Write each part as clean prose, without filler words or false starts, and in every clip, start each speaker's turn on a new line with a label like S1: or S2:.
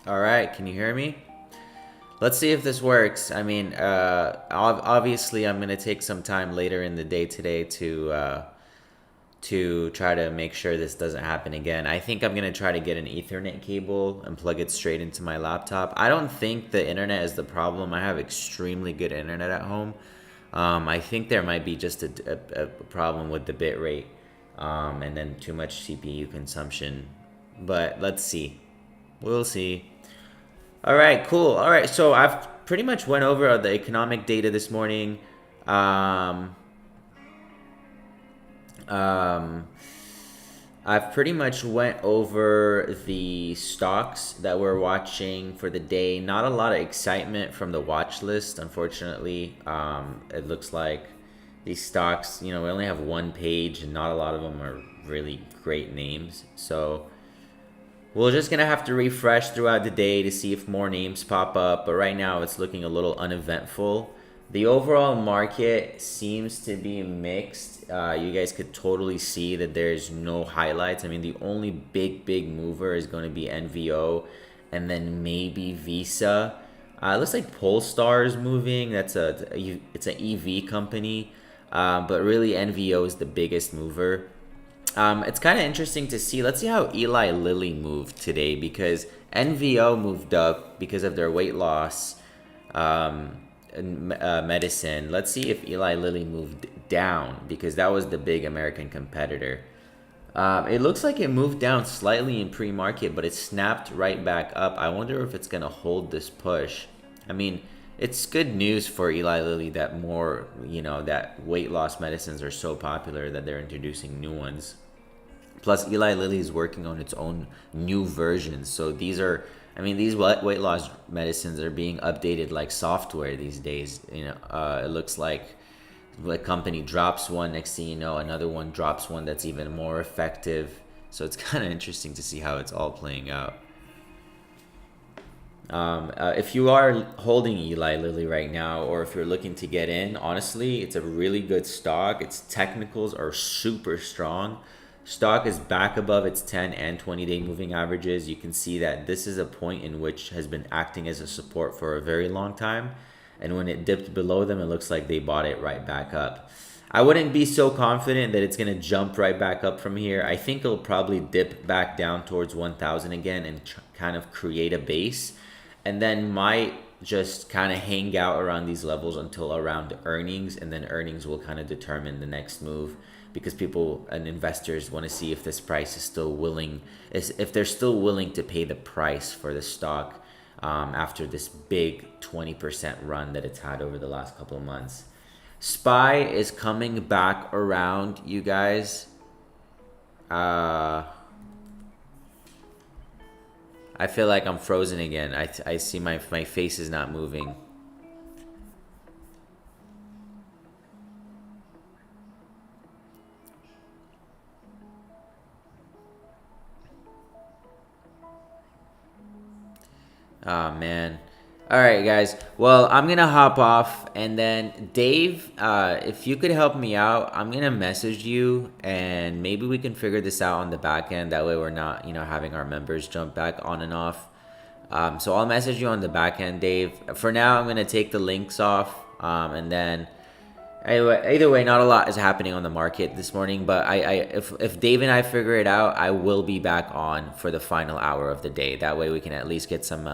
S1: All right, can you hear me? Let's see if this works. I mean, obviously, I'm gonna take some time later in the day today to try to make sure this doesn't happen again. I think I'm gonna try to get an Ethernet cable and plug it straight into my laptop. I don't think the internet is the problem. I have extremely good internet at home. I think there might be just a problem with the bit rate, and then too much CPU consumption. But let's see. We'll see. All right, cool. All right, so I've pretty much went over the economic data this morning. Um, um, I've pretty much went over the stocks that we're watching for the day. Not a lot of excitement from the watch list, unfortunately. It looks like these stocks, we only have one page, and not a lot of them are really great names. So we're just gonna have to refresh throughout the day to see if more names pop up, but right now it's looking a little uneventful. The overall market seems to be mixed. You guys could totally see that there's no highlights. I mean, the only big mover is going to be NVO, and then maybe Visa. It looks like Polestar is moving. It's an EV company, but really NVO is the biggest mover. It's kind of interesting to see. Let's see how Eli Lilly moved today, because NVO moved up because of their weight loss medicine. Let's see if Eli Lilly moved down, because that was the big American competitor. It looks like it moved down slightly in pre-market, but it snapped right back up. I wonder if it's going to hold this push. I mean, it's good news for Eli Lilly that that weight loss medicines are so popular that they're introducing new ones. Plus, Eli Lilly is working on its own new versions. So these weight loss medicines are being updated like software these days. It looks like the company drops one, next thing you know, another one drops one that's even more effective. So it's kind of interesting to see how it's all playing out. If you are holding Eli Lilly right now, or if you're looking to get in, honestly, it's a really good stock. Its technicals are super strong. Stock is back above its 10 and 20-day moving averages. You can see that this is a point in which has been acting as a support for a very long time. And when it dipped below them, it looks like they bought it right back up. I wouldn't be so confident that it's going to jump right back up from here. I think it'll probably dip back down towards 1,000 again and kind of create a base, and then might just kind of hang out around these levels until around earnings, and then earnings will kind of determine the next move, because people and investors want to see if this price is still willing, if they're still willing to pay the price for the stock after this big 20% run that it's had over the last couple of months. SPY is coming back around, you guys. I feel like I'm frozen again. I see my face is not moving. Oh, man. All right, guys. Well, I'm going to hop off. And then, Dave, if you could help me out, I'm going to message you. And maybe we can figure this out on the back end. That way we're not, having our members jump back on and off. So I'll message you on the back end, Dave. For now, I'm going to take the links off. And then, anyway, either way, not a lot is happening on the market this morning. But if Dave and I figure it out, I will be back on for the final hour of the day. That way, we can at least get some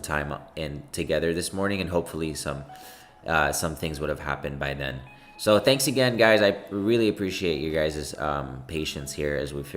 S1: time in together this morning, and hopefully some things would have happened by then. So thanks again, guys. I really appreciate you guys' patience here as we figure